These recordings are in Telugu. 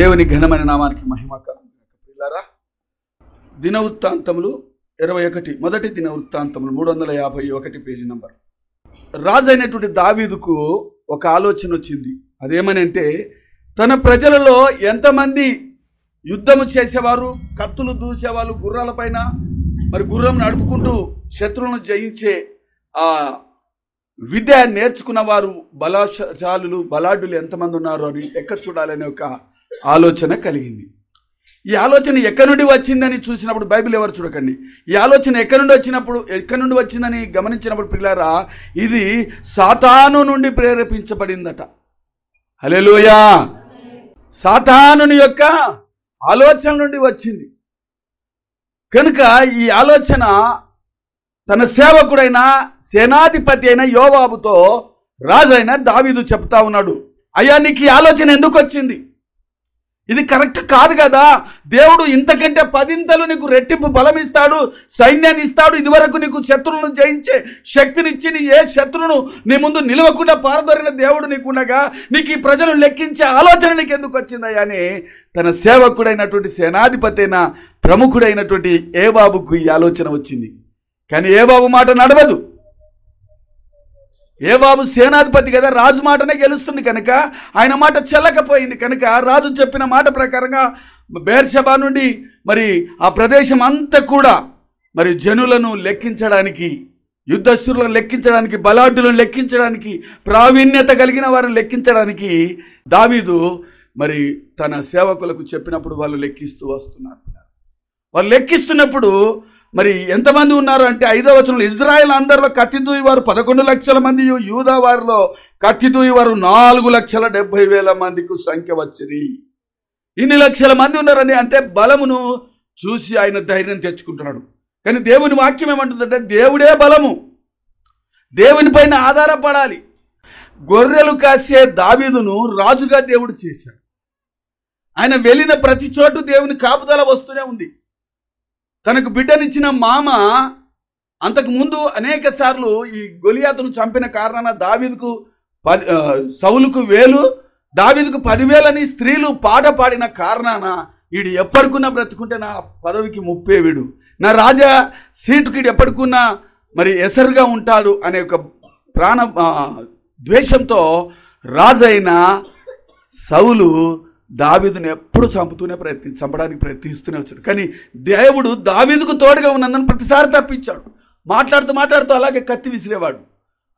దేవుని ఘనమైన నామానికి మహిమ కలుగుగాక. దినవృత్తాంతములు 21, మొదటి దినవృత్తాంతములు 351 పేజీ నంబర్. రాజు అయినటువంటి దావీదుకు ఒక ఆలోచన వచ్చింది. అదేమని అంటే, తన ప్రజలలో ఎంతమంది యుద్ధము చేసేవారు, కత్తులు దూసేవాళ్ళు, గుర్రాల పైన మరి గుర్రం నడుపుకుంటూ శత్రువులను జయించే ఆ విద్య నేర్చుకున్న వారు, బలశాలులు, బలాఢ్యులు ఎంతమంది ఉన్నారు అని ఎక్కడ చూడాలనే ఒక ఆలోచన కలిగింది. ఈ ఆలోచన ఎక్కడి నుండి వచ్చిందని చూసినప్పుడు బైబిల్ ఎవరు చూడకండి. ఈ ఆలోచన ఎక్కడి నుండి వచ్చిందని గమనించినప్పుడు పిల్లారా, ఇది సాతాను నుండి ప్రేరేపించబడిందట. హల్లెలూయా. సాతానుని యొక్క ఆలోచన నుండి వచ్చింది కనుక ఈ ఆలోచన తన సేవకుడైన సేనాధిపతి అయిన యోవాబుతో రాజు అయిన దావీదు చెప్తా ఉన్నాడు, అయ్యా నీకు ఈ ఆలోచన ఎందుకు వచ్చింది? ఇది కరెక్ట్ కాదు కదా. దేవుడు ఇంతకంటే 10 నీకు రెట్టింపు బలం ఇస్తాడు, సైన్యాన్ని ఇస్తాడు. ఇదివరకు నీకు శత్రువులను జయించే శక్తినిచ్చి ఏ శత్రువును నీ ముందు నిలవకుండా పారదోరిన దేవుడు నీకుండగా నీకు ఈ ప్రజలు లెక్కించే ఆలోచన నీకు ఎందుకు వచ్చిందయ్యా అని తన సేవకుడైనటువంటి సేనాధిపతి అయిన ప్రముఖుడైనటువంటి యోవాబుకు ఈ ఆలోచన వచ్చింది. కానీ యోవాబు మాట నడవదు. యోవాబు సేనాధిపతి కదా, రాజు మాటనే గెలుస్తుంది కనుక ఆయన మాట చెల్లకపోయింది కనుక రాజు చెప్పిన మాట ప్రకారంగా బెర్షెబా నుండి మరి ఆ ప్రదేశం అంతా కూడా మరి జనులను లెక్కించడానికి, యుద్ధశూరులను లెక్కించడానికి, బలాఢ్యులను లెక్కించడానికి, ప్రావీణ్యత కలిగిన వారిని లెక్కించడానికి దావీదు మరి తన సేవకులకు చెప్పినప్పుడు వాళ్ళు లెక్కిస్తూ వస్తున్నారు. వాళ్ళు లెక్కిస్తున్నప్పుడు మరి ఎంతమంది ఉన్నారు అంటే 5వ వచనంలో, ఇజ్రాయెల్ అందరిలో కత్తిదూయి వారు 11 లక్షల మంది, యూదా వారిలో కత్తిదూయి వారు 4,70,000 మందికి సంఖ్య వచ్చింది. ఇన్ని లక్షల మంది ఉన్నారని అంటే బలమును చూసి ఆయన ధైర్యం తెచ్చుకుంటున్నాడు. కానీ దేవుని వాక్యం ఏమంటుందంటే, దేవుడే బలము, దేవుని పైన ఆధారపడాలి. గొర్రెలు కాసే దావీదును రాజుగా దేవుడు చేశాడు. ఆయన వెళ్ళిన ప్రతి చోటు దేవుని కాపుదల వస్తూనే ఉంది. తనకు బిడ్డనిచ్చిన మామ అంతకు ముందు అనేక సార్లు ఈ గొలియాతును చంపిన కారణాన దావీదుకు సౌలుకు 1000, దావీదుకు 10,000 అని స్త్రీలు పాట పాడిన కారణాన వీడు ఎప్పటికున్నా బ్రతుకుంటే నా పదవికి ముప్పే, వీడు నా రాజా సీటుకి వీడు ఎప్పటికున్నా మరి ఎసరుగా ఉంటాడు అనే ఒక ప్రాణ ద్వేషంతో రాజైన సౌలు దావీదుని ఎప్పుడు చంపడానికి ప్రయత్నిస్తూనే వచ్చాడు. కానీ దేవుడు దావీదుకు తోడుగా ఉన్నందున ప్రతిసారి తప్పించాడు. మాట్లాడుతూ అలాగే కత్తి విసిరేవాడు.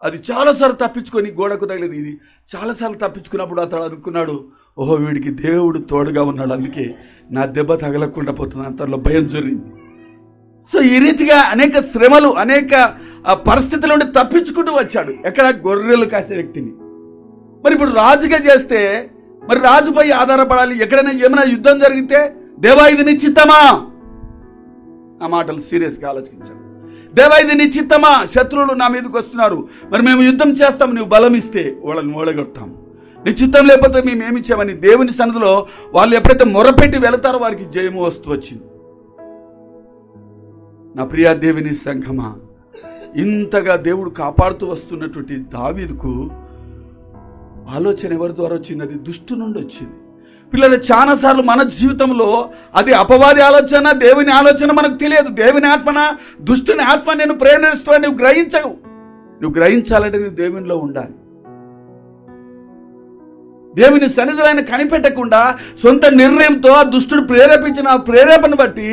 అది చాలాసార్లు తప్పించుకొని గోడకు తగిలేదు. ఇది చాలాసార్లు తప్పించుకున్నప్పుడు అతడు అనుకున్నాడు, ఓహో వీడికి దేవుడు తోడుగా ఉన్నాడు, అందుకే నా దెబ్బ తగలకుండా పోతుంది. అంతలో భయం జరిగింది. సో ఈ రీతిగా అనేక శ్రమలు, అనేక పరిస్థితుల నుండి తప్పించుకుంటూ వచ్చాడు. ఎక్కడ? గొర్రెలు కాసే వ్యక్తిని. మరి ఇప్పుడు రాజుగా చేస్తే మరి రాజుపై ఆధారపడాలి. ఎక్కడైనా ఏమైనా యుద్ధం జరిగితే, దేవా ఇది నీ చిత్తమా? ఆ మాటలు సీరియస్గా ఆలోచించాడు. దేవా ఇది నీ చిత్తమా? శత్రువులు నా మీదకి వస్తున్నారు, మరి మేము యుద్ధం చేస్తాము, నువ్వు బలం ఇస్తే వాళ్ళని ఓడగొడతాము. నీ చిత్తం లేకపోతే మేము ఏమిచ్చామని దేవుని సన్నిధిలో వాళ్ళు ఎప్పుడైతే మొరపెట్టి వెళతారో వారికి జయము వస్తూ వచ్చింది. నా ప్రియ దేవుని సంఘమా, ఇంతగా దేవుడు కాపాడుతూ వస్తున్నటువంటి దావీదుకు ఆలోచన ఎవరి ద్వారా వచ్చింది? అది దుష్టు నుండి వచ్చింది. పిల్లలు, చాలాసార్లు మన జీవితంలో అది అపవాది ఆలోచన, దేవుని ఆలోచన మనకు తెలియదు. దేవుని ఆత్మన, దుష్టుని ఆత్మ నేను ప్రేరేపిస్తా, నువ్వు గ్రహించవు. నువ్వు గ్రహించాలంటే నువ్వు దేవునిలో ఉండాలి. దేవుని సన్నిధిలో ఆయన కనిపెట్టకుండా సొంత నిర్ణయంతో ఆ దుష్టుడు ప్రేరేపించిన ప్రేరేపణ బట్టి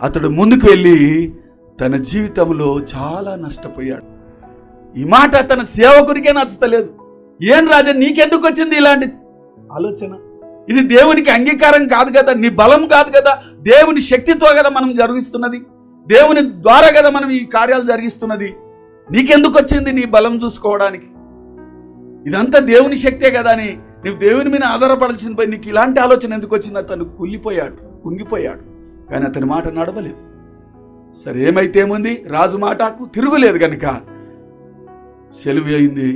అతడు ముందుకు వెళ్ళి తన జీవితంలో చాలా నష్టపోయాడు. ఈ మాట తన సేవకునికే నచ్చలేదు. ఏం రాజా నీకెందుకు వచ్చింది ఇలాంటి ఆలోచన? ఇది దేవునికి అంగీకారం కాదు కదా, నీ బలం కాదు కదా, దేవుని శక్తితో కదా మనం జరిగిస్తున్నది, దేవుని ద్వారా కదా మనం ఈ కార్యాలు జరిగిస్తున్నది. నీకెందుకు వచ్చింది నీ బలం చూసుకోవడానికి? ఇదంతా దేవుని శక్తే కదా అని నువ్వు దేవుని మీద ఆధారపడాల్సింది పోయి నీకు ఇలాంటి ఆలోచన ఎందుకు వచ్చింది? అతను కుంగిపోయాడు. కానీ అతని మాట నడవలేదు. సరే ఏమైతే ఏముంది, రాజు మాటకు తిరుగులేదు కనుక సెలవు అయింది.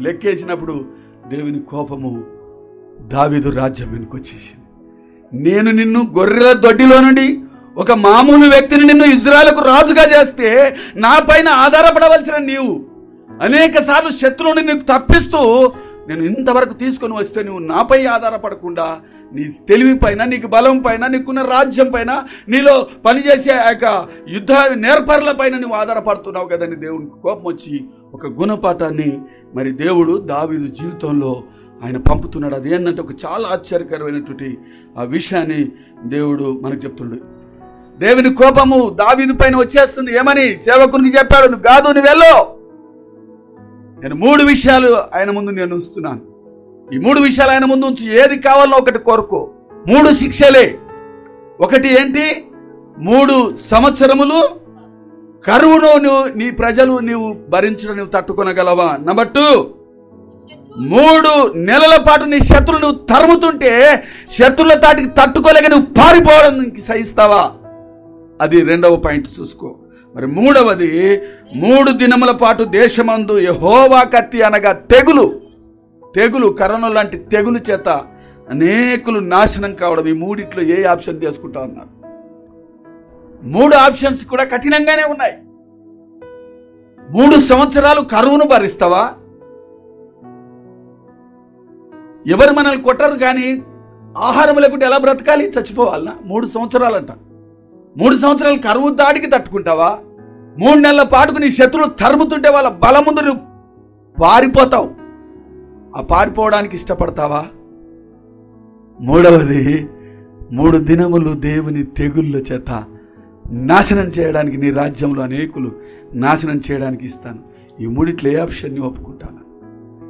లెక్కేసినప్పుడు దేవుని కోపము దావీదు రాజ్యం వెనుక వచ్చేసింది. నేను నిన్ను గొర్రెల దొడ్డిలో నుండి ఒక మామూలు వ్యక్తిని నిన్ను ఇజ్రాయెలుకు రాజుగా చేస్తే నా పైన ఆధారపడవలసిన నీవు అనేక సార్లు శత్రువుని నీకు తప్పిస్తూ నేను ఇంతవరకు తీసుకొని వస్తే నువ్వు నాపై ఆధారపడకుండా నీ తెలివి పైన, నీకు బలం పైన, నీకున్న రాజ్యం పైన, నీలో పనిచేసే ఆ యొక్క యుద్ధ నేర్పరుల పైన నువ్వు ఆధారపడుతున్నావు కదని దేవునికి కోపం వచ్చి ఒక గుణపాఠాన్ని మరి దేవుడు దావీదు జీవితంలో ఆయన పంపుతున్నాడు. అది ఏంటంటే ఒక చాలా ఆశ్చర్యకరమైనటువంటి ఆ విషయాన్ని దేవుడు మనకు చెప్తున్నాడు. దేవుని కోపము దావీదు పైన వచ్చేస్తుంది. ఏమని సేవకునికి చెప్పాడు, నువ్వు కాదు, నువ్వు వెళ్ళు, నేను 3 విషయాలు ఆయన ముందు నేను ఉంచుతున్నాను. ఈ 3 విషయాలు ఆయన ముందు ఉంచి ఏది కావాలో ఒకటి కోరుకో. 3 శిక్షలే. ఒకటి ఏంటి? 3 సంవత్సరములు కరువును నీ ప్రజలు నీవు భరించడం నువ్వు తట్టుకొనగలవా? నంబర్ 2, 3 నెలల పాటు నీ శత్రువులు నువ్వు తరుముతుంటే శత్రువుల తాటికి తట్టుకోలేక నువ్వు పారిపోవడం సహిస్తావా? అది 2వ పాయింట్ చూసుకో. మరి 3వది, 3 దినముల పాటు దేశమందు యెహోవా కత్తి అనగా తెగులు కరోనా లాంటి తెగులు చేత అనేకులు నాశనం కావడం. ఈ 3 ఏ ఆప్షన్ చేసుకుంటా ఉన్నారు? 3 ఆప్షన్స్ కూడా కఠినంగానే ఉన్నాయి. 3 సంవత్సరాలు కరువును భరిస్తావా? ఎవరు మనల్ని కొట్టరు కానీ ఆహారం లేకుంటే ఎలా బ్రతకాలి? చచ్చిపోవాలనా? 3 సంవత్సరాలంట. 3 సంవత్సరాలు కరువు దాడికి తట్టుకుంటావా? 3 నెలల పాటుకు నీ శత్రువులు తరుముతుంటే వాళ్ళ బలం ముందు నువ్వు పారిపోతావు. ఆ పారిపోవడానికి ఇష్టపడతావా? 3వది, 3 దినములు దేవుని తెగుళ్ళ చేత నాశనం చేయడానికి, నీ రాజ్యంలో అనేకులు నాశనం చేయడానికి ఇస్తాను. ఈ 3 ఏ ఆప్షన్ని ఒప్పుకుంటాను?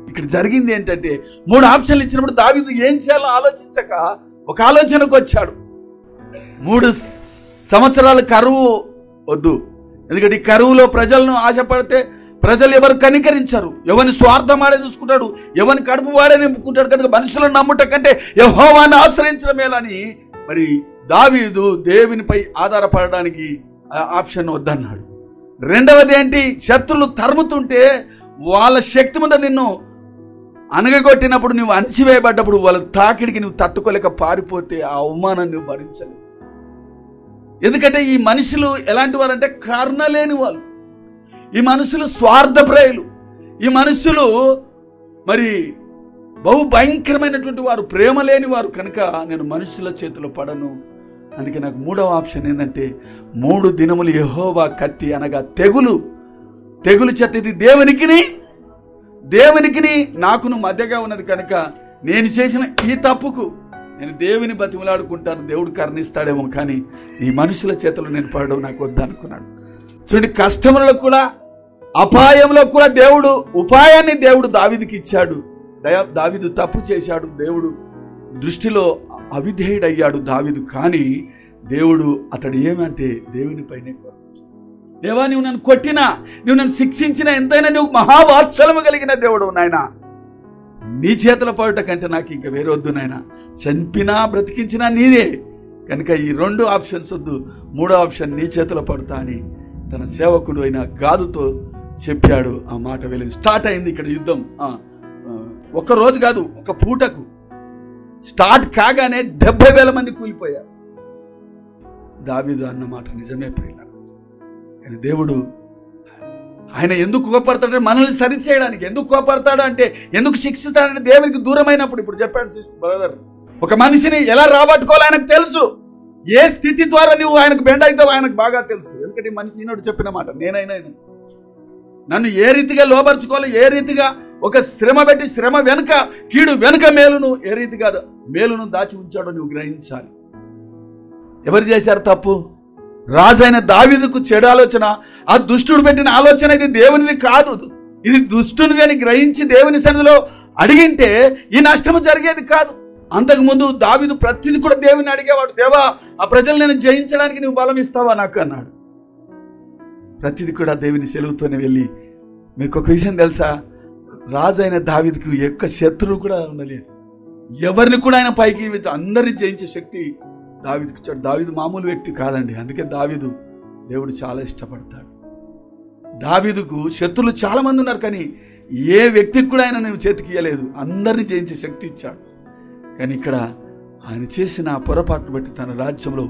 ఇక్కడ జరిగింది ఏంటంటే 3 ఆప్షన్లు ఇచ్చినప్పుడు దావీదు ఏం చేయాలో ఆలోచించక ఒక ఆలోచనకు వచ్చాడు. 3 సంవత్సరాల కరువు వద్దు. ఎందుకంటే ఈ కరువులో ప్రజలను ఆశపడితే ప్రజలు ఎవరు కనికరించరు. ఎవరిని స్వార్థం వాడే చూసుకుంటాడు, ఎవరిని కడుపు వాడే నింపుకుంటాడు. కనుక మనుషులను నమ్ముట కంటే యెహోవాను ఆశ్రయించడమేలని మరి దావీదు దేవునిపై ఆధారపడడానికి ఆప్షన్ వద్దన్నాడు. 2వది ఏంటి? శత్రులు తరుముతుంటే వాళ్ళ శక్తి ముందు నిన్ను అనగగొట్టినప్పుడు, నువ్వు అణిచివేయబడ్డప్పుడు వాళ్ళ తాకిడికి నువ్వు తట్టుకోలేక పారిపోతే ఆ అవమానాన్ని నువ్వు భరించలేవు. ఎందుకంటే ఈ మనుషులు ఎలాంటి వారంటే కారణం లేని వాళ్ళు. ఈ మనుషులు స్వార్థప్రాయులు. ఈ మనుషులు మరి బహు భయంకరమైనటువంటి వారు, ప్రేమ లేని వారు. కనుక నేను మనుషుల చేతిలో పడను. అందుకే నాకు 3వ ఆప్షన్ ఏంటంటే 3 దినములు యెహోవా కత్తి అనగా తెగులు చేత. ఇది దేవునికి నాకును మధ్యగా ఉన్నది. కనుక నేను చేసిన ఈ తప్పుకు నేను దేవుని బతిమలాడుకుంటాను, దేవుడు కరుణిస్తాడేమో, కానీ ఈ మనుషుల చేతిలో నేను పడడం నాకు వద్దనుకున్నాడు. చూడండి, కష్టములలో కూడా అపాయంలో కూడా దేవుడు ఉపాయాన్ని దేవుడు దావీదుకి ఇచ్చాడు. దావీదు తప్పు చేశాడు, దేవుడు దృష్టిలో అవిధేయుడయ్యాడు దావీదు. కానీ దేవుడు అతడు ఏమంటే దేవునిపైనే, దేవా నువ్వు నన్ను కొట్టినా, నువ్వు నన్ను శిక్షించినా, ఎంతైనా నువ్వు మహావాత్సలము కలిగిన దేవుడు నాయన, నీ చేతుల పడుట కంటే నాకు ఇంకా వేరే వద్దు నాయన, చంపినా బ్రతికించినా నీదే. కనుక ఈ 2 ఆప్షన్స్ వద్దు, 3వ ఆప్షన్ నీ చేతిలో పడుతా అని తన సేవకుడు అయిన గాదుతో చెప్పాడు. ఆ మాట వెళ్ళి స్టార్ట్ అయింది ఇక్కడ యుద్ధం. ఒక రోజు కాదు, ఒక పూటకు స్టార్ట్ కాగానే 70,000 మంది కూలిపోయారు. దావీదు అన్న మాట నిజమే ప్రియులారా. కానీ దేవుడు ఆయన ఎందుకు కోపడతాడంటే మనల్ని సరిచేయడానికి. ఎందుకు కోపడతాడు అంటే, ఎందుకు శిక్షిస్తాడంటే దేవునికి దూరమైనప్పుడు. ఇప్పుడు చెప్పాడు బ్రదర్, ఒక మనిషిని ఎలా రాబట్టుకోవాలో ఆయనకు తెలుసు. ఏ స్థితి ద్వారా నువ్వు ఆయనకు బెండ్ అవుతావో ఆయనకు బాగా తెలుసు. ఎందుకంటే ఈ మనిషి ఈనాడు చెప్పిన మాట, నేనైనా నన్ను ఏ రీతిగా లోపరుచుకోవాలి, ఏ రీతిగా ఒక శ్రమ పెట్టి శ్రమ వెనుక కీడు వెనుక మేలును ఏ రీతిగా మేలును దాచి ఉంచాడో నువ్వు గ్రహించాలి. ఎవరు చేశారు తప్పు? రాజైన దావీదుకు చెడు ఆలోచన, ఆ దుష్టుడు పెట్టిన ఆలోచన. ఇది దేవునిది కాదు, ఇది దుష్టునిది అని గ్రహించి దేవుని సన్నిధిలో అడిగింటే ఈ నష్టము జరిగేది కాదు. అంతకుముందు దావీదు ప్రతిది కూడా దేవుని అడిగేవాడు, దేవా ఆ ప్రజలు నేను జయించడానికి నువ్వు బలం ఇస్తావా నాకు అన్నాడు. ప్రతిది కూడా దేవుని సెలవుతోనే వెళ్ళి. మీకు ఒక విషయం తెలుసా, రాజైన దావీదుకు యొక్క శత్రువు కూడా ఉండలేదు. ఎవరిని కూడా ఆయన పైకి అందరిని జయించే శక్తి దావీదుకు ఇచ్చాడు. దావీదు మామూలు వ్యక్తి కాదండి. అందుకే దేవుడు చాలా ఇష్టపడతాడు. దావీదుకు శత్రులు చాలా మంది ఉన్నారు, కానీ ఏ వ్యక్తికి కూడా ఆయన నువ్వు చేతికి ఇయ్యలేదు. అందరినీ జయించే శక్తి ఇచ్చాడు. కానీ ఇక్కడ ఆయన చేసిన పొరపాటును బట్టి తన రాజ్యంలో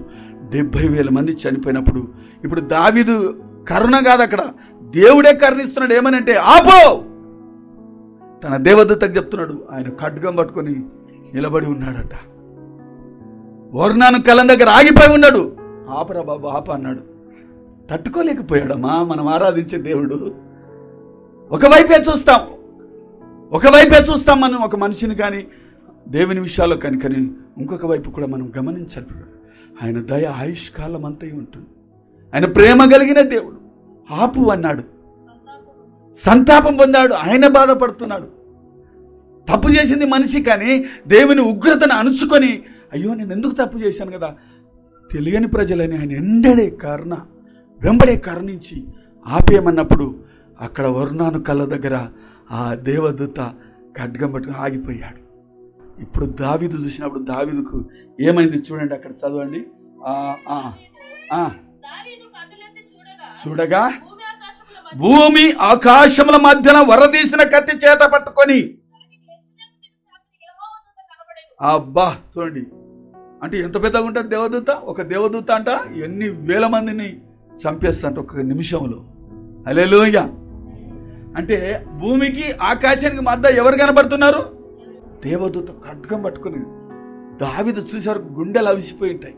70,000 మంది చనిపోయినప్పుడు ఇప్పుడు దావీదు కరుణ కాదు, అక్కడ దేవుడే కరుణిస్తున్నాడు. ఏమనంటే ఆపో, తన దేవదూతకు చెప్తున్నాడు. ఆయన ఖడ్గం పట్టుకొని నిలబడి ఉన్నాడట. ఒర్నాను కలం దగ్గర ఆగిపోయి ఉన్నాడు. ఆపరా బాబు ఆప అన్నాడు. తట్టుకోలేకపోయాడమ్మా మనం ఆరాధించే దేవుడు. ఒకవైపే చూస్తాం మనం ఒక మనిషిని కానీ దేవుని విషయాల్లో కానీ ఇంకొక వైపు కూడా మనం గమనించాలి. ఆయన దయ ఆయుష్కాలం అంతా ఉంటుంది. ఆయన ప్రేమ కలిగిన దేవుడు. ఆపు అన్నాడు. సంతాపం పొందాడు. ఆయన బాధపడుతున్నాడు. తప్పు చేసింది మనిషి, కానీ దేవుని ఉగ్రతను అణుచుకొని అయ్యో నేను ఎందుకు తప్పు చేశాను కదా, తెలియని ప్రజలని ఆయన వెంబడే కరుణించి ఆపేయమన్నప్పుడు అక్కడ వర్ణాను కళ్ళ దగ్గర ఆ దేవదూత ఖడ్గం పట్టుకుని ఆగిపోయాడు. ఇప్పుడు దావీదు చూసినప్పుడు దావీదుకు ఏమైంది చూడండి, అక్కడ చదవండి. చూడగా భూమి ఆకాశముల మధ్యన వరదీసిన కత్తి చేత పట్టుకొని, అబ్బా చూడండి, అంటే ఎంత పెద్దగా ఉంటుంది దేవదూత. ఒక దేవదూత అంట ఎన్ని వేల మందిని చంపేస్తాంట ఒక నిమిషంలో. హల్లెలూయా. అంటే భూమికి ఆకాశానికి మధ్య ఎవరు కనబడుతున్నారు? దేవదూత ఖడ్గం పట్టుకుని. దావీదు చూసారు, గుండెలు అవిసిపోయి ఉంటాయి.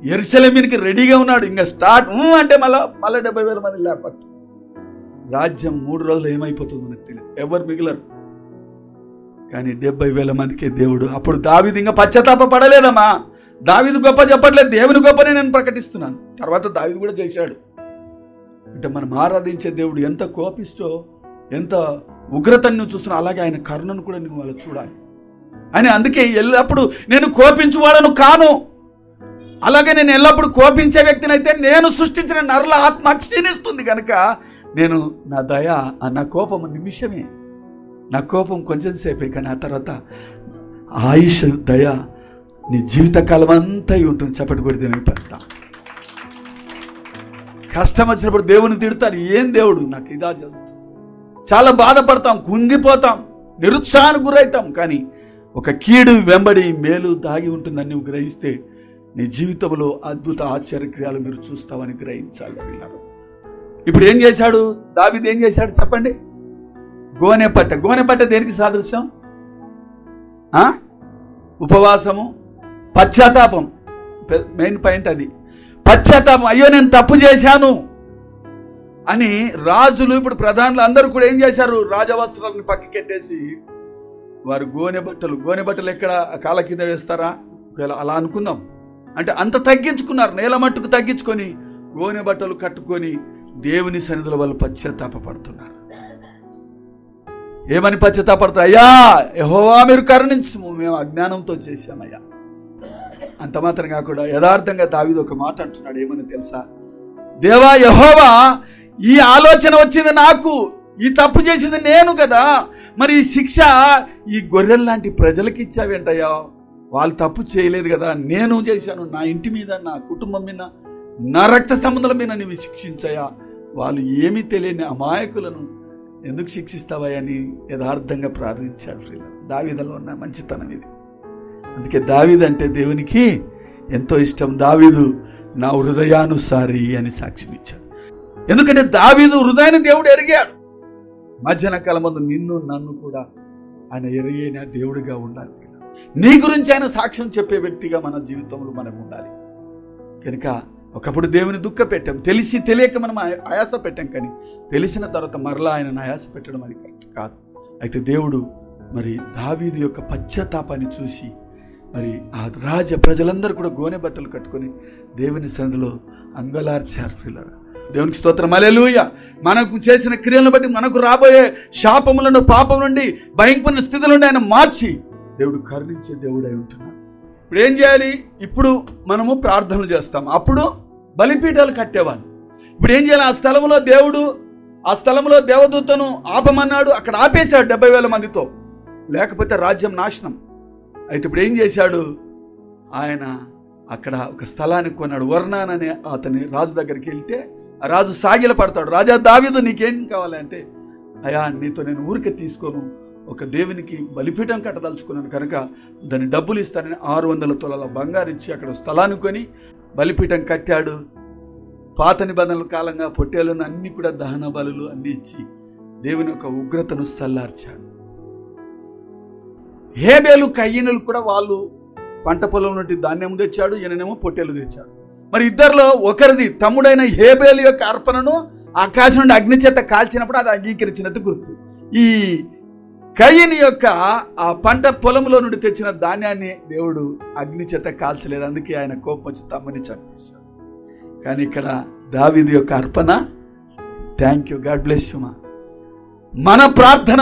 యెరూషలేముకి రెడీగా ఉన్నాడు. ఇంకా స్టార్ట్ అంటే మళ్ళా 70,000 మంది లేపట్టు. రాజ్యం 3 రోజులు ఏమైపోతుందో నాకు తెలియదు, ఎవరు మిగిలరు. కానీ 70,000 మందికే దేవుడు. అప్పుడు దావీదు ఇంకా పశ్చాత్తాప పడలేదమ్మా. దావీదు గొప్ప చెప్పట్లేదు, దేవుని గొప్పని నేను ప్రకటిస్తున్నాను. తర్వాత దావీదు కూడా చేశాడు. అంటే మనం ఆరాధించే దేవుడు ఎంత కోపిస్తో, ఎంత ఉగ్రతను నువ్వు చూస్తున్నావు, అలాగే ఆయన కరుణను కూడా నువ్వు వాళ్ళు చూడాలి. అని అందుకే ఎల్లప్పుడు నేను కోపించువాడను కాను. అలాగే నేను ఎల్లప్పుడు కోపించే వ్యక్తిని అయితే నేను సృష్టించిన నరుల ఆత్మ క్షీణిస్తుంది కనుక నేను నా దయ, నా కోపం నిమిషమే, నా కోపం కొంచెం సేపే, కానీ ఆ తర్వాత ఆయుష్ దయ నీ జీవితకాలం అంతా ఉంటుంది. చెప్పటి కొడితే పెడతా. కష్టం వచ్చినప్పుడు దేవుని తిడతారు, ఏం దేవుడు నాకు ఇదా జరుగుతుంది, చాలా బాధపడతాం, కుంగిపోతాం, నిరుత్సాహానికి గురవుతాం. కానీ ఒక కీడు వెంబడి మేలు దాగి ఉంటుందని నువ్వు గ్రహిస్తే నీ జీవితంలో అద్భుత ఆశ్చర్యక్రియలు మీరు చూస్తావని గ్రహించాలి. ఇప్పుడు ఏం చేశాడు దావీదు? ఏం చేశాడు చెప్పండి? గోనెపట్ట దేనికి సాదృశ్యం? ఉపవాసము, పశ్చాత్తాపం. మెయిన్ పాయింట్ అది, పశ్చాత్తాపం. అయ్యో నేను తప్పు చేశాను అని రాజులు, ఇప్పుడు ప్రధానులు అందరూ కూడా ఏం చేశారు? రాజవస్త్రాలను పక్కకెట్టేసి వారు గోనె బట్టలు ఎక్కడ కాళ్ళ కింద వేస్తారా? అలా అనుకుందాం. అంటే అంత తగ్గించుకున్నారు, నేల మట్టుకు తగ్గించుకొని గోనె బట్టలు కట్టుకొని దేవుని సన్నిధిలో వాళ్ళు పశ్చాత్తాపడుతున్నారు. ఏమని పశ్చాత్తాపడుతారు? అయ్యా యెహోవా మీరు కరుణించము, మేము అజ్ఞానంతో చేశామయ్యా. అంత మాత్రం కాకుండా యథార్థంగా దావీదు ఒక మాట అంటున్నాడు. ఏమని తెలుసా? దేవా యెహోవా, ఈ ఆలోచన వచ్చింది నాకు, ఈ తప్పు చేసింది నేను కదా, మరి ఈ శిక్ష ఈ గొర్రెల లాంటి ప్రజలకి ఇచ్చావేంటయ్యా? వాళ్ళు తప్పు చేయలేదు కదా, నేను చేశాను. నా ఇంటి మీద, నా కుటుంబం మీద, నా రక్త సంబంధాల మీద నీవు శిక్షించయా. వాళ్ళు ఏమీ తెలియని అమాయకులను ఎందుకు శిక్షిస్తావా అని యథార్థంగా ప్రార్థించాడు. దావీదులో ఉన్న మంచితనం ఇది. అందుకే దావీదు అంటే దేవునికి ఎంతో ఇష్టం. దావీదు నా హృదయానుసారి అని సాక్ష్యం ఇచ్చాడు. ఎందుకంటే దావీదు హృదయాన్ని దేవుడు ఎరిగాడు. మధ్యాహ్న కాలం ముందు నిన్ను నన్ను కూడా ఆయన ఎరిగిన దేవుడిగా ఉండాలి. నీ గురించి ఆయన సాక్ష్యం చెప్పే వ్యక్తిగా మన జీవితంలో మనం ఉండాలి. కనుక ఒకప్పుడు దేవుని దుఃఖ పెట్టాం, తెలిసి తెలియక మనం ఆయాస పెట్టాం. కానీ తెలిసిన తర్వాత మరలా ఆయనను ఆయాస పెట్టడం అది కరెక్ట్ కాదు. అయితే దేవుడు మరి దావీదు యొక్క పశ్చాత్తాపాన్ని చూసి మరి ఆ ప్రజలందరూ కూడా గోనె బట్టలు కట్టుకొని దేవుని సన్నిధిలో అంగలార్చారు. దేవునికి స్తోత్రం. హల్లెలూయా. మనకు చేసిన క్రియలను బట్టి మనకు రాబోయే శాపములను, పాపం నుండి, భయంకరమైన స్థితి నుండి ఆయన మార్చి దేవుడు కరుణించే దేవుడై ఉంటున్నాడు. ఇప్పుడు ఏం చేయాలి? ఇప్పుడు మనము ప్రార్థనలు చేస్తాం, అప్పుడు బలిపీఠాలు కట్టేవాళ్ళు. ఇప్పుడు ఏం చేయాలి? ఆ స్థలంలో దేవదూతను ఆపమన్నాడు, అక్కడ ఆపేశాడు 70,000 మందితో, లేకపోతే రాజ్యం నాశనం. అయితే ఇప్పుడు ఏం చేశాడు? ఆయన అక్కడ ఒక స్థలాన్ని కొన్నాడు. వర్ణాన్ అనే అతని రాజు దగ్గరికి వెళ్తే ఆ రాజు సాగిల పడతాడు. రాజా దావీదు నీకేం కావాలంటే, అయ్యా నీతో నేను ఊరికే తీసుకోను, ఒక దేవునికి బలిపీఠం కట్టదలుచుకున్నాను కనుక దాన్ని డబ్బులు ఇస్తానని 600 తులాల బంగారు ఇచ్చి అక్కడ స్థలాన్ని కొని బలిపీఠం కట్టాడు. పాత నిబంధనల కాలంగా పొట్టేలను అన్ని కూడా దహన బలులు అన్ని ఇచ్చి దేవుని యొక్క ఉగ్రతను సల్లార్చాడు. హేబేలు కయ్యనులు కూడా వాళ్ళు పంట పొలం నుండి ధాన్యం తెచ్చాడు, ఈయననేమో పొట్టేలు తెచ్చాడు. మరి ఇద్దరిలో ఒకరిది తమ్ముడైన హేబేలు యొక్క అర్పణను ఆకాశం నుండి అగ్ని చేత కాల్చినప్పుడు అది అంగీకరించినట్టు గుర్తు. ఈ కయ్యని యొక్క ఆ పంట పొలంలో నుండి తెచ్చిన ధాన్యాన్ని దేవుడు అగ్ని చేత కాల్చలేదు, అందుకే ఆయన కోపం వచ్చి తమ్ముని చంపేశాడు. కానీ ఇక్కడ దావీదు యొక్క అర్పణ, thank you, God bless you. మన ప్రార్థన,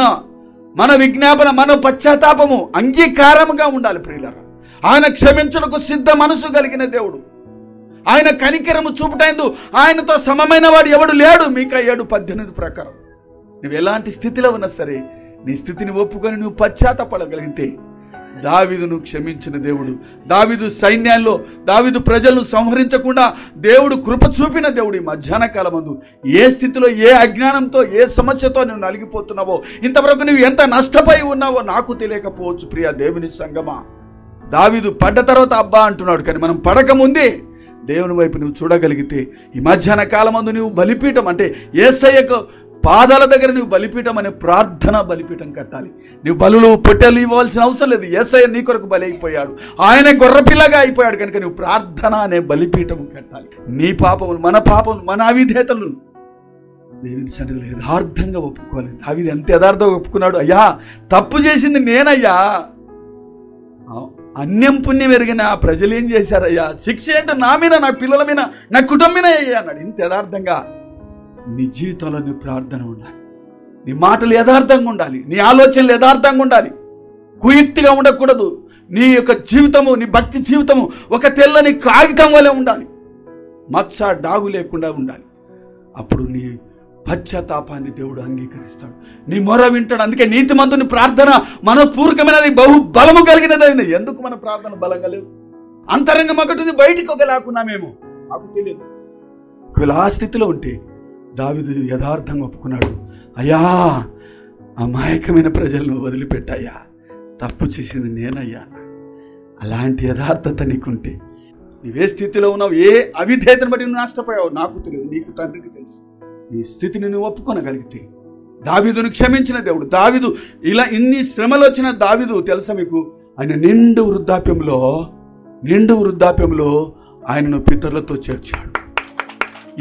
మన విజ్ఞాపన, మన పశ్చాత్తాపము అంగీకారముగా ఉండాలి ప్రియులారా. ఆయన క్షమించుటకు సిద్ధ మనసు కలిగిన దేవుడు. ఆయన కనికరము చూపుటైందు ఆయనతో సమమైన వాడు ఎవడు లేడు. మీకా 7:18 ప్రకారం నువ్వు ఎలాంటి స్థితిలో ఉన్నా సరే నీ స్థితిని ఒప్పుకొని నువ్వు పశ్చాత్తాపడగలిగితే దావీదును క్షమించిన దేవుడు, దావీదు సైన్యాల్లో దావీదు ప్రజలను సంహరించకుండా దేవుడు కృప చూపిన దేవుడు. ఈ మధ్యాహ్న కాలమందు ఏ స్థితిలో, ఏ అజ్ఞానంతో, ఏ సమస్యతో నువ్వు నలిగిపోతున్నావో, ఇంతవరకు నువ్వు ఎంత నష్టపోయి ఉన్నావో నాకు తెలియకపోవచ్చు ప్రియా దేవుని సంగమా. దావీదు పడ్డ తర్వాత అబ్బా అంటున్నాడు, కానీ మనం పడకముందే దేవుని వైపు నువ్వు చూడగలిగితే ఈ మధ్యాహ్న కాలమందు నువ్వు బలిపీఠం అంటే యేసయ్యకు పాదాల దగ్గర నువ్వు బలిపీఠం అనే ప్రార్థన బలిపీఠం కట్టాలి. నువ్వు బలులు పొట్టెలు ఇవ్వాల్సిన అవసరం లేదు. యేసయ్య నీ కొరకు బలి అయిపోయాడు, ఆయన గొర్రెపిల్లగా అయిపోయాడు. కనుక నువ్వు ప్రార్థన అనే బలిపీఠం కట్టాలి. నీ పాపములు, మన పాపములు, మన అవిధేతలు దేవుని సన్నిధిలో యథార్థంగా ఒప్పుకోవాలి. దావీదు ఎంత యథార్థంగా ఒప్పుకున్నాడు, అయ్యా తప్పు చేసింది నేనయ్యా, అన్యం పుణ్యం ఎరిగిన ప్రజలు ఏం చేశారయ్యా, శిక్ష ఏంటో నా మీద, నా పిల్లల మీద, నా కుటుంబం మీద అయ్యా అన్నాడు. ఇంత యథార్థంగా నీ జీవితంలో నీ ప్రార్థన ఉండాలి, నీ మాటలు యథార్థంగా ఉండాలి, నీ ఆలోచనలు యథార్థంగా ఉండాలి, కుయుక్తిగా ఉండకూడదు. నీ యొక్క జీవితము, నీ భక్తి జీవితము ఒక తెల్లని కాగితం వలె ఉండాలి, మచ్చ డాగు లేకుండా ఉండాలి. అప్పుడు నీ పశ్చాత్తాపాన్ని దేవుడు అంగీకరిస్తాడు, నీ మొర వింటాడు. అందుకే నీతిమంతుని ప్రార్థన మనపూర్వకమైనది, బహు బలము కలిగినది. ఎందుకు మన ప్రార్థన బలంగా లేవు? అంతరంగం ఒకటి, బయటికి ఒక లేకున్నామేమో నాకు తెలియదు. ఒకవేళ ఆ స్థితిలో ఉంటే దావీదు యథార్థంగా ఒప్పుకున్నాడు, అయ్యా అమాయకమైన ప్రజలను వదిలిపెట్టయ్యా, తప్పు చేసింది నేనయ్యా. అలాంటి యథార్థత నీకుంటే నువ్వే స్థితిలో ఉన్నావు, ఏ అవిధేయతను బట్టి నువ్వు నష్టపోయావు నాకు తెలియదు, నీకు తండ్రికి తెలుసు. నీ స్థితిని నువ్వు ఒప్పుకొనగలిగితే దావీదును క్షమించిన దేవుడు. దావీదు ఇలా ఇన్ని శ్రమలు వచ్చిన దావీదు తెలుసా మీకు, ఆయన నిండు వృద్ధాప్యంలో ఆయనను పితరులతో చేర్చాడు.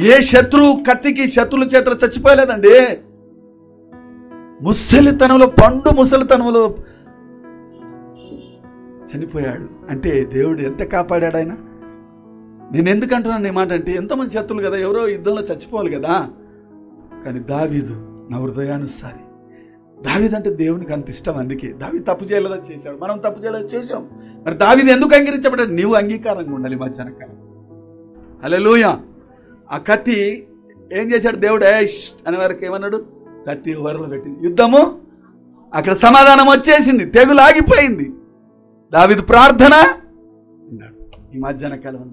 ఏ శత్రువు కత్తికి శత్రువుల చేతులు చచ్చిపోయలేదండి. ముసలితనంలో చనిపోయాడు. అంటే దేవుడు ఎంత కాపాడాడు ఆయన. నేను ఎందుకు అంటున్నాను ఈ మాట అంటే, ఎంతమంది శత్రువులు కదా, ఎవరో యుద్ధంలో చచ్చిపోవాలి కదా. కానీ దావీదు నా హృదయానుసారి. దావీదు అంటే దేవునికి అంత ఇష్టం. అందుకే దావీదు తప్పు చేయలేదా, చేశాడు. మనం తప్పు చేయలేదా, చేశాం. మరి దావీదు ఎందుకు అంగీకరించబడ్డాడు? నీవు అంగీకారంగా ఉండాలి. మధ్యాహ్న కాలం హల్లెలూయా. ఆ కత్తి ఏం చేశాడు దేవుడు? అనే వరకు ఏమన్నాడు? కత్తి వరలో పెట్టింది, యుద్ధము అక్కడ సమాధానం వచ్చేసింది, తెగులు ఆగిపోయింది. దావీదు ప్రార్థన విన్నాడు. ఈ మధ్యాహ్న కాలం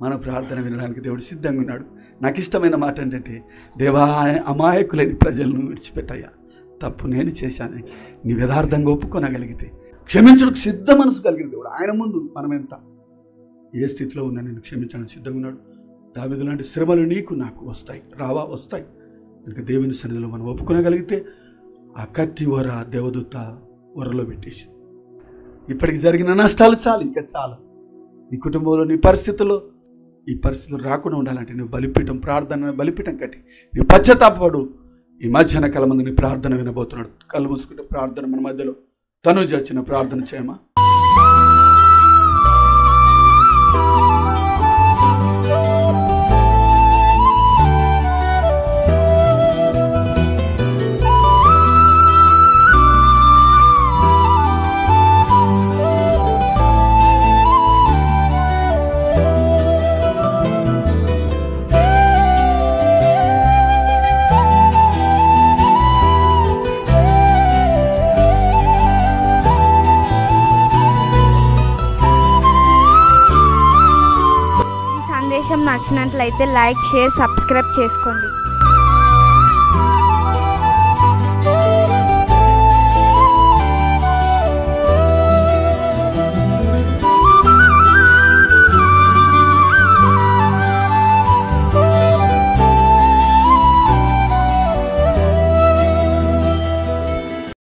మన ప్రార్థన వినడానికి దేవుడు సిద్ధంగా ఉన్నాడు. నాకు ఇష్టమైన మాట ఏంటంటే, దేవా అమాయకులేని ప్రజలను విడిచిపెట్టయ్యా, తప్పు నేను చేశాను నీ యథార్థంగా ఒప్పుకొనగలిగితే, క్షమించడానికి సిద్ధ మనసు కలిగిన దేవుడు. ఆయన ముందు మనం ఎంత ఏ స్థితిలో ఉన్నా నేను క్షమించడానికి సిద్ధంగా ఉన్నాడు. దావీదు లాంటి శ్రమలు నీకు నాకు వస్తాయి, వస్తాయి. కనుక దేవుని సన్నిధిలో మనం ఒప్పుకొనగలిగితే ఆ కత్తి వర దేవదూత వరలో పెట్టేసి, ఇప్పటికి జరిగిన నష్టాలు చాలు, ఇంకా చాలు. నీ కుటుంబంలో, నీ పరిస్థితుల్లో ఈ పరిస్థితులు రాకుండా ఉండాలంటే నువ్వు బలిపీఠం, ప్రార్థన బలిపీఠం కట్టి నువ్వు పశ్చాత్తాపడు. ఈ మధ్యాహ్న కాలం మంది నీ ప్రార్థన వినబోతున్నాడు. కళ్ళు మూసుకుంటే ప్రార్థన మన మధ్యలో తనుజ వచ్చిన ప్రార్థన చేయమా. నచ్చినట్లయితే లైక్, షేర్, సబ్స్క్రైబ్ చేసుకోండి.